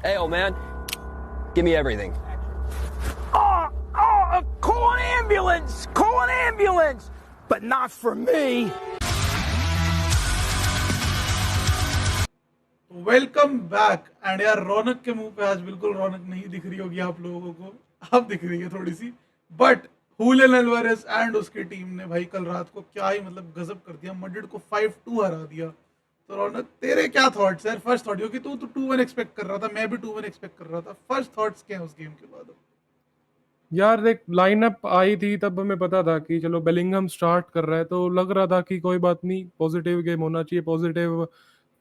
Hey, old man, give me everything. Call an ambulance! Call an ambulance! But not for me! Welcome back. And यार रौनक के मुंह पे आज बिल्कुल रौनक नहीं दिख रही होगी आप लोगों को, अब दिख रही है थोड़ी सी। बट हुलियन अल्वारेस एंड उसकी टीम ने भाई कल रात को क्या ही मतलब गजब कर दिया, मैड्रिड को 5-2 हरा दिया। तो रौनक तेरे क्या थॉट्स यार? फर्स्ट थॉट, क्योंकि तू तो 2-1 एक्सपेक्ट कर रहा था, मैं भी 2-1 एक्सपेक्ट कर रहा था। फर्स्ट थॉट्स क्या है उस गेम के बाद? यार देख, लाइनअप आई थी तब हमें पता था कि चलो बेलिंगम स्टार्ट कर रहा है, तो लग रहा था कि कोई बात नहीं, पॉजिटिव गेम होना चाहिए। पॉजिटिव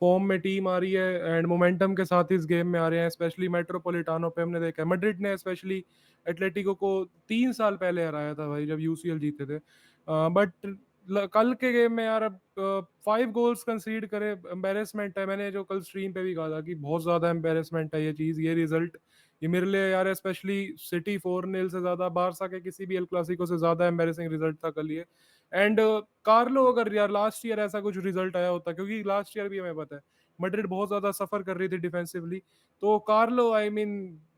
फॉर्म में टीम आ रही है एंड मोमेंटम के साथ इस गेम में आ रहे हैं। स्पेशली मेट्रोपोलिटानो पे हमने देखा है, मैड्रिड ने स्पेशली एटलेटिको को 3 साल पहले हराया था भाई, जब यूसीएल जीते थे। बट कल के गेम में यार, अब 5 गोल्स कंसीड करे, एम्बेरसमेंट है। मैंने जो कल स्ट्रीम पे भी कहा था कि बहुत ज्यादा एम्बेरसमेंट है ये चीज, ये रिजल्ट। ये मेरे लिए यार, स्पेशली सिटी 4-0 से ज्यादा, बारसा के किसी भी एल क्लासिको से ज्यादा एम्बेरसिंग रिजल्ट था कल ये। एंड कार्लो, अगर यार लास्ट ईयर ऐसा कुछ रिजल्ट आया होता, क्योंकि लास्ट ईयर भी हमें पता है मैड्रिड बहुत ज्यादा सफर कर रही थी डिफेंसिवली, तो कार्लो आई मीन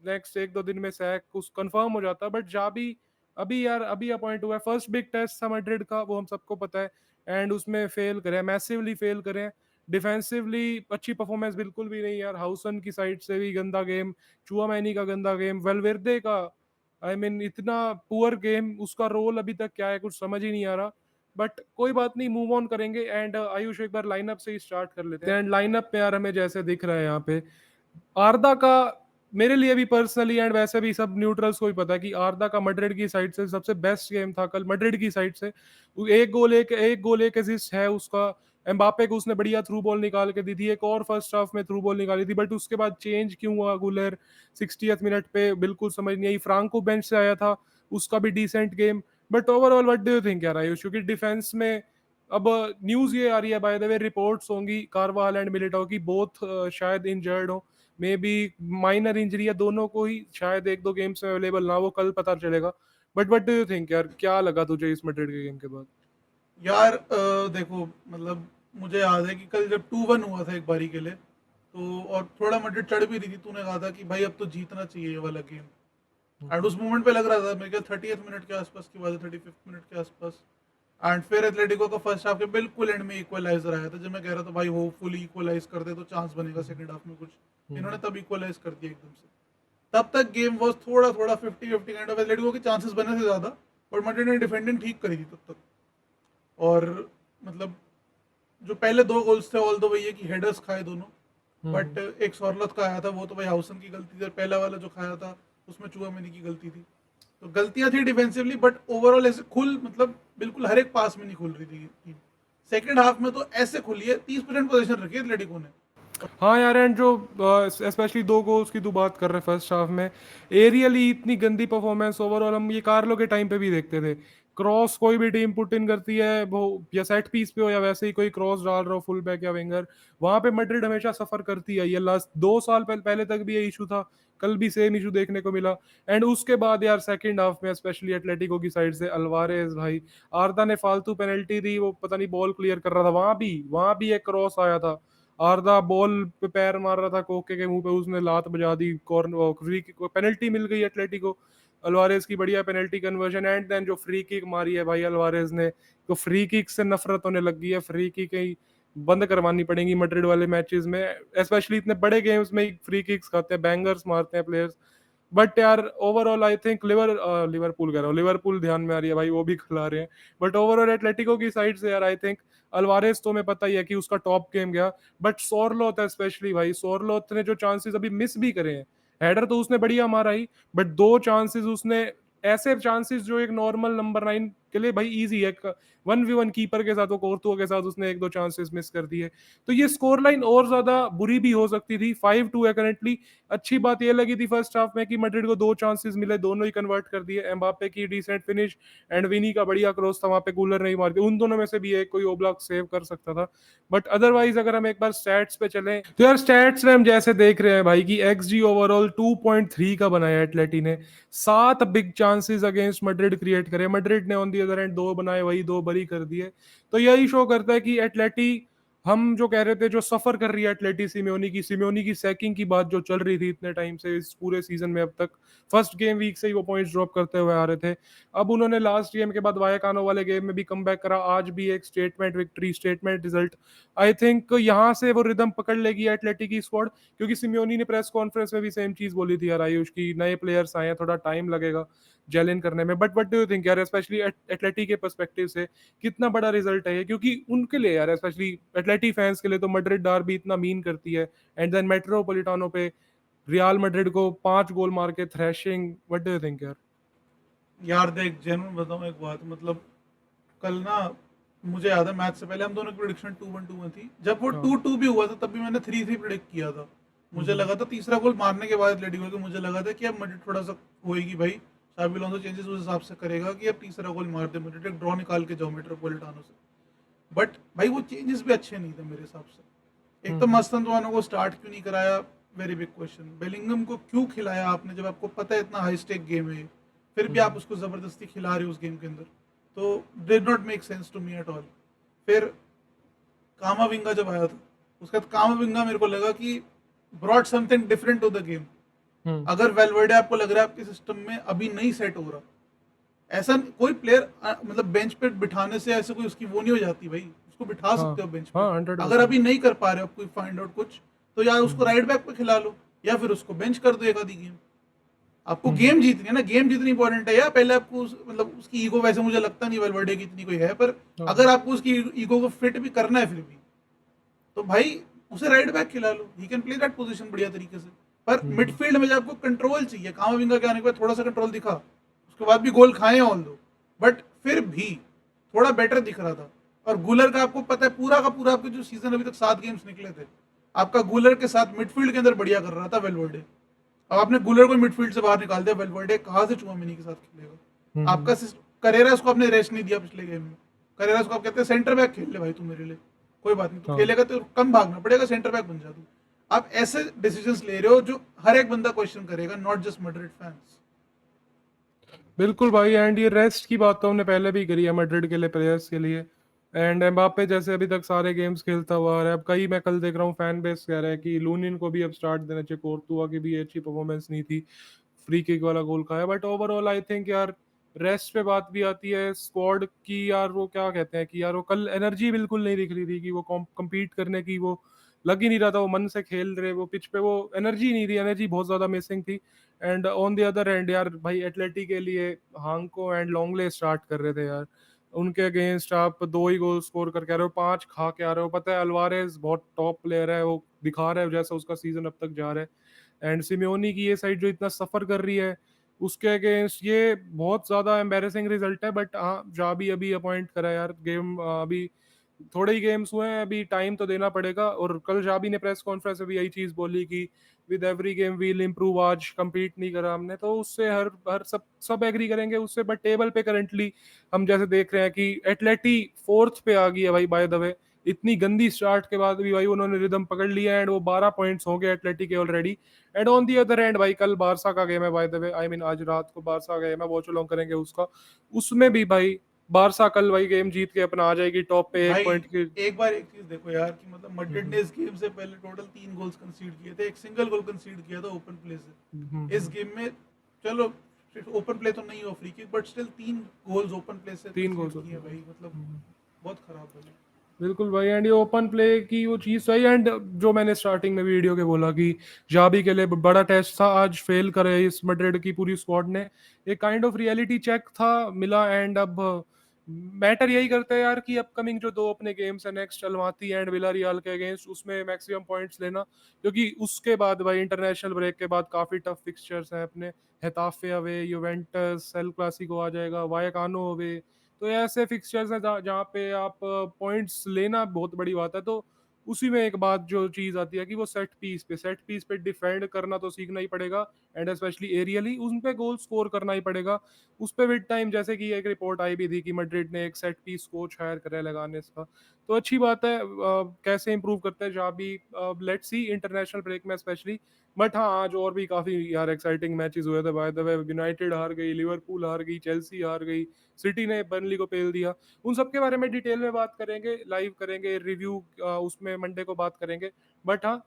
नेक्स्ट 1-2 दिन में सैक कुछ कंफर्म हो जाता। बट जाबी अभी यार, अभी अपॉइंट हुआ है। फर्स्ट बिग टेस्ट था मैड्रिड का, वो हम सबको पता है। एंड उसमें फेल करें, मैसिवली फेल करें। डिफेंसिवली अच्छी परफॉर्मेंस बिल्कुल भी नहीं यार, हाउसन की साइड से भी गंदा गेम, चुआमेनी का गंदा गेम, वेलवेर्दे का आई मीन इतना पुअर गेम। उसका रोल अभी तक क्या है कुछ समझ ही नहीं आ रहा। बट कोई बात नहीं, मूव ऑन करेंगे। एंड आयुष, एक बार लाइनअप से ही स्टार्ट कर लेते हैं। एंड लाइनअप पे यार हमें जैसे दिख रहा है यहाँ पे, आर्दा का, मेरे लिए भी पर्सनली एंड वैसे भी सब न्यूट्रल्स को ही पता है कि आर्दा का मैड्रिड की साइड से सबसे बेस्ट गेम था कल मैड्रिड की साइड से। एक गोल एक असिस्ट है उसका। एम्बापे को उसने बढ़िया थ्रू बॉल निकाल के दी थी, एक और फर्स्ट हाफ में थ्रू बॉल निकाली थी। बट उसके बाद चेंज क्यों हुआ गुलर 60th मिनट पे, बिल्कुल समझ नहीं आई। फ्रांको बेंच से आया था, उसका भी decent game. But overall what do you think यार आयुष? क्योंकि डिफेंस में अब न्यूज ये आ रही है, बाय द वे रिपोर्ट्स होंगी कारवाल एंड मिलिटाओ की, बोथ शायद इंजर्ड हो, मे बी माइनर इंजरी है दोनों को ही, शायद 1-2 गेम्स में अवेलेबल ना, वो कल पता चलेगा। But what do you think यार, क्या लगा तुझे इस मैड्रिड के गेम के बाद? यार देखो मतलब मुझे याद है कि कल जब 2-1 हुआ था एक बारी के लिए, तो और थोड़ा मैड्रिड चढ़ भी रही थी, तूने कहा था कि भाई अब तो जीतना चाहिए ये वाला गेम। एंड उस मोमेंट पे लग रहा था मेरे ख्याल 30th मिनट के आसपास की बात है, 35th मिनट के आसपास। एंड फिर एथलेटिको का फर्स्ट हाफ के बिल्कुल एंड में इक्वलाइजर आया था, जब मैं कह रहा था भाई होपफुली इक्वलाइज कर दे तो चांस बनेगा सेकंड हाफ में कुछ। इन्होंने तब इक्वलाइज कर दिया एकदम से। तब तक गेम वॉज थोड़ा थोड़ा 50-50 काइंड ऑफ, एथलेटिको के चांसेस बने थे ज़्यादा, बट मैड्रिड ने डिफेंडिंग ठीक करी थी तब तक। और मतलब जो पहले 2 गोल्स थे, ऑल दो वही है कि हेडर्स खाए दोनों। बट एक सॉर्लोथ का आया था, वो तो भाई हाउसन की गलती थी, और पहला वाला जो खाया था उसमें चुआमेनी की गलती थी। तो गलतियां थी डिफेंसिवली, बट ओवरऑल ऐसे खुल मतलब बिल्कुल हर एक पास में नहीं खुल रही थी टीम। सेकंड हाफ में तो ऐसे खुली है, 30% पोजीशन रखी है एथलेटिको ने। हाँ यार, एंड जो स्पेशली 2 गोल्स की तू बात कर रहे हैं फर्स्ट हाफ में, एरियली इतनी गंदी परफॉर्मेंस ओवरऑल हम ये कार्लो के टाइम पे भी देखते थे। क्रॉस कोई भी टीम पुट इन करती है, वो या सेट पीस पे हो या वैसे ही कोई क्रॉस डाल रहा हो फुल बैक या विंगर, वहां पे मैड्रिड हमेशा सफर करती है। ये लास्ट 2 साल पहले तक भी ये इशू था, कल भी सेम इशू देखने को मिला। एंड उसके बाद यार सेकंड हाफ में स्पेशली एटलेटिको की साइड से अल्वारेज भाई, आर्दा ने फालतू पेनल्टी दी, वो पता नहीं बॉल क्लियर कर रहा था, वहां भी एक क्रॉस आया था। आर्दा बॉल पे पैर मार रहा था कोके के मुंह पे, उसने लात बजा दी, कॉर्नर फ्री पेनल्टी मिल गई एटलेटिको। अल्वारेज की बढ़िया पेनल्टी कन्वर्जन, एंड देन जो फ्री किक मारी है भाई अल्वारेज ने, तो फ्री किक से नफरत होने लग गई है। फ्री किक ही बंद करवानी पड़ेंगी मैड्रिड वाले मैचेस में, स्पेशली इतने बड़े गेम्स में फ्री किक्स खाते हैं, बैंगर्स मारते हैं प्लेयर्स। बट यार ओवरऑल आई थिंक लिवरपूल कह रहा हूँ, लिवरपूल ध्यान में आ रही है भाई, वो भी खिला रहे हैं। बट ओवरऑल एटलेटिको की साइड से यार आई थिंक अल्वारेज तो हमें पता ही है कि उसका टॉप गेम गया। बट सोरलोथ है स्पेशली भाई, सोरलोथ ने जो चांसेस अभी मिस भी करे हैं, हेडर तो उसने बढ़िया मारा ही, बट 2 चांसेस उसने, ऐसे चांसेस जो एक नॉर्मल नंबर 9 के लिए भाई इजी है, 1v1 कीपर के साथ, वो कोर्तुआ के साथ उसने 1-2 चांसेस मिस कर दिए। तो ये स्कोर लाइन और ज्यादा बुरी भी हो सकती थी। 5-2 है करंटली। अच्छी बात ये लगी थी फर्स्ट हाफ में कि मैड्रिड को 2 चांसेस मिले, दोनों ही कन्वर्ट कर दिए। एम्बापे की डिसेंट फिनिश एंड विनी का बढ़िया क्रॉस था, वहां पे कूलर नहीं मार दिया। उन दोनों में से भी एक कोई ओब्लाक सेव कर सकता था। बट अदरवाइज अगर हम एक बार स्टैट्स पे चलें, तो यार स्टैट्स में हम जैसे देख रहे हैं भाई कि एक्सजी ओवरऑल 2.3 का बनाया एटलेटी ने। 7 big chances against Madrid create करे, मैड्रिड ने ऑन दी अदर एंड 2 बनाए, वही 2 बरी कर दिए। तो यही शो करता है कि एटलेटी हम जो कह रहे थे जो सफर कर रही है एटलेटिक सिमियोनी की सैकिंग की बात जो चल रही थी इतने टाइम से इस पूरे सीजन में अब तक, फर्स्ट गेम वीक से ही वो पॉइंट्स ड्रॉप करते हुए आ रहे थे। अब उन्होंने लास्ट गेम के बाद वायाकानो वाले गेम में भी कमबैक करा, आज भी एक statement victory, statement result. I think यहाँ से वो रिदम पकड़ लेगी एटलेटिक की स्क्वाड, क्योंकि सिमियोनी ने प्रेस कॉन्फ्रेंस में भी सेम चीज बोली थी यार आयुष की, नए प्लेयर्स आए हैं, थोड़ा टाइम लगेगा जेल इन करने में। But what do you think यार, स्पेशली एटलेटिक के पर्सपेक्टिव से कितना बड़ा रिजल्ट है ये, क्योंकि उनके लिए यार स्पेशली एटलेटी फैंस के लिए तो मैड्रिड डार्बी इतना मीन करती है, एंड देन मेट्रोपोलिटानो पे रियल मैड्रिड को 5 गोल मार के thrashing. What do you think यार? यार देख जेन्युइन बताऊं एक बात, मतलब कल ना मुझे याद है मैच से पहले हम दोनों की प्रेडिक्शन 2-1 थी। जब वो हाँ। 2-2 भी हुआ था तब भी मैंने 3-3 प्रेडिक्ट किया था। मुझे लगा था तीसरा गोल मारने के बाद एटलेटिको को, मुझे लगा था कि अब मैड्रिड थोड़ा सा होएगी भाई, शाबी अलोंसो चेंजेस उस हिसाब से करेगा कि अब तीसरा गोल मार दे मैड्रिड, एक ड्रॉ निकाल के जाओ मेट्रोपोलिटानो से। बट भाई वो चेंजेस भी अच्छे नहीं थे मेरे हिसाब से। एक तो मस्तंतवानों को स्टार्ट क्यों नहीं कराया, वेरी बिग क्वेश्चन। बेलिंगम को क्यों खिलाया आपने जब आपको पता है इतना हाई स्टेक गेम है, फिर भी आप उसको जबरदस्ती खिला रहे हो उस गेम के अंदर, तो did not make sense to me at all. फिर कामाविंगा जब आया था, उसके बाद कामाविंगा मेरे को लगा कि brought something different to the game. अगर वेलवर्डे आपको लग रहा है आपके सिस्टम में अभी नहीं सेट हो रहा, ऐसा कोई प्लेयर मतलब बेंच पे बिठाने से ऐसे कोई उसकी वो नहीं हो जाती भाई, उसको बिठा सकते हो बेंच हाँ, पे। 100%। अगर अभी नहीं कर पा रहे हो आप कोई फाइंड आउट कुछ, तो यार उसको राइट बैक पे खिला लो या फिर उसको बेंच कर दो एक आधी गेम। आपको गेम जीतनी है ना, गेम जितनी इंपॉर्टेंट है यार। पहले आपको मतलब उसकी ईगो, वैसे मुझे लगता नहीं वेलवर्डे की इतनी कोई है, पर अगर आपको उसकी ईगो को फिट भी करना है फिर भी, तो भाई उसे राइट बैक खिला लो, he can play that position बढ़िया तरीके से। पर मिडफील्ड में जब आपको कंट्रोल चाहिए, कामाविंगा के आने के बाद थोड़ा सा कंट्रोल दिखा, उसके बाद भी गोल खाए ऑल दो, बट फिर भी थोड़ा बेटर दिख रहा था। और गुलर का आपको पता है पूरा का पूरा, आपके जो सीजन अभी तक 7 गेम्स निकले थे, आपका गुलर के साथ मिडफील्ड के अंदर बढ़िया कर रहा था वेलवर्डे। अब आपने गुलर को मिडफील्ड से बाहर निकाल दिया, वेलवर्डे कहाँ से चुआमिनी के साथ खेलेगा? आपका करेरास को आपने रेस्ट नहीं दिया पिछले गेम में। करेरास को आप कहते हैं सेंटर बैक खेल ले भाई तू मेरे लिए, कोई बात नहीं, तू खेलेगा तो कम भागना पड़ेगा, सेंटर बैक बन जा तू। आप ऐसे डिसीजंस ले रहे हो जो हर एक बंदा क्वेश्चन करेगा, नॉट जस्ट मैड्रिड फैंस। बिल्कुल भाई, एंड ये रेस्ट की बात तो हमने पहले भी करी है मैड्रिड के लिए, प्लेयर्स के लिए। एंड एम्बापे जैसे अभी तक सारे गेम्स खेलता हुआ आ रहा है, अब कई मैं कल देख रहा हूँ फैन बेस कह रहा है कि लूनिन को भी अब स्टार्ट देना चाहिए, कोर्तुआ की भी अच्छी परफॉर्मेंस नहीं थी, फ्री किक वाला गोल खाया। बट ओवरऑल आई थिंक यार रेस्ट पे बात भी आती है स्क्वाड की यार, वो क्या कहते हैं कि यार वो कल एनर्जी बिल्कुल नहीं दिख रही थी कि वो कम्पीट करने की, वो लग ही नहीं रहा था वो मन से खेल रहे, वो पिच पे वो एनर्जी नहीं थी, एनर्जी बहुत ज्यादा मिसिंग थी। And on the other and यार भाई एटलेटिक के लिए हांको एंड लॉन्गले स्टार्ट कर रहे थे यार, उनके अगेंस्ट आप 2 ही गोल स्कोर करके आ रहे हो, 5 खा के आ रहे हो। पता है अल्वारेज बहुत टॉप प्लेयर है, वो दिखा रहा है जैसा उसका सीजन अब तक जा रहा है। एंड सिमियोनी की ये साइड जो इतना सफर कर रही है उसके अगेंस्ट ये बहुत ज्यादा एम्बेरसिंग रिजल्ट है। बट हाँ, जाबी अभी अपॉइंट करा है यार, गेम अभी थोड़े ही गेम्स हुए हैं, अभी टाइम तो देना पड़ेगा। और कल जाबी ने प्रेस कॉन्फ्रेंस में भी यही चीज बोली कि with every game will improve, आज कंपीट नहीं करा हमने तो उससे हर हर सब एग्री करेंगे उससे। बट टेबल पे करंटली हम जैसे देख रहे हैं कि एटलेटी 4th पे आ गई है भाई, बाय द वे इतनी गंदी स्टार्ट के बाद भी भाई उन्होंने रिदम पकड़ लिया एंड वो 12 पॉइंट्स हो गए एटलेटिक के already. And on the other and भाई कल बारसा का गेम है, by the way I mean आज रात को बारसा का गेम है, वॉच अलोंग करेंगे उसका। उसमें भी भाई बारसा कल भाई गेम जीत के अपना आ जाएगी टॉप पे, भाई 1 पॉइंट की। एक बार एक चीज देखो यार कि मतलब मैड्रिड ने इस गेम से पहले टोटल 3 गोल्स कंसीड किए थे, एक सिंगल गोल कंसीड किया था ओपन प्ले से। इस गेम में चलो ओपन प्ले तो नहीं हो free kick, but still 3 goals open play से 3 गोल्स किए भाई, मतलब बहुत खराब भाई। बिल्कुल भाई, एंड ये ओपन प्ले की वो चीज सही। एंड जो मैंने स्टार्टिंग में वीडियो के बोला कि जाबी के लिए बड़ा टेस्ट था, आज फेल करे इस मैड्रिड की पूरी स्क्वाड ने, एक काइंड ऑफ रियलिटी चेक था मिला। एंड अब मैटर यही करता है यार कि अपकमिंग जो 2 अपने गेम्स है नेक्स्ट अल्माती एंड विलारियल के अगेंस्ट, उसमें मैक्सिमम पॉइंट्स लेना, क्योंकि उसके बाद भाई इंटरनेशनल ब्रेक के बाद काफी टफ फिक्सचर्स हैं अपने, हेताफे अवे, यूवेंटस, एल क्लासिको आ जाएगा, वायाकानो अवे। तो ये ऐसे फिक्सचर्स हैं जहाँ पे आप पॉइंट्स लेना बहुत बड़ी बात है। तो उसी में एक बात जो चीज आती है कि वो सेट पीस पे डिफेंड करना तो सीखना ही पड़ेगा, एंड स्पेशली एरियली उन पे गोल स्कोर करना ही पड़ेगा। उस पे विद टाइम, जैसे कि एक रिपोर्ट आई भी थी कि मैड्रिड ने एक सेट पीस कोच हायर करा है लगाने का, तो अच्छी बात है। कैसे इंप्रूव करते हैं शाबी, लेट्स सी इंटरनेशनल ब्रेक में स्पेशली। बट हाँ, आज और भी काफ़ी यार एक्साइटिंग मैचेस हुए थे। बाय द वे यूनाइटेड हार गई, लिवरपूल हार गई, चेल्सी हार गई, सिटी ने बर्नली को पेल दिया। उन सब के बारे में डिटेल में बात करेंगे, लाइव करेंगे रिव्यू, उसमें मंडे को बात करेंगे। बट हाँ,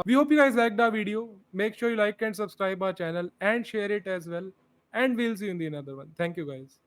we hope you guys liked our video. Make sure you like and subscribe our channel and share it as well. And we'll see you in the another one. Thank you guys.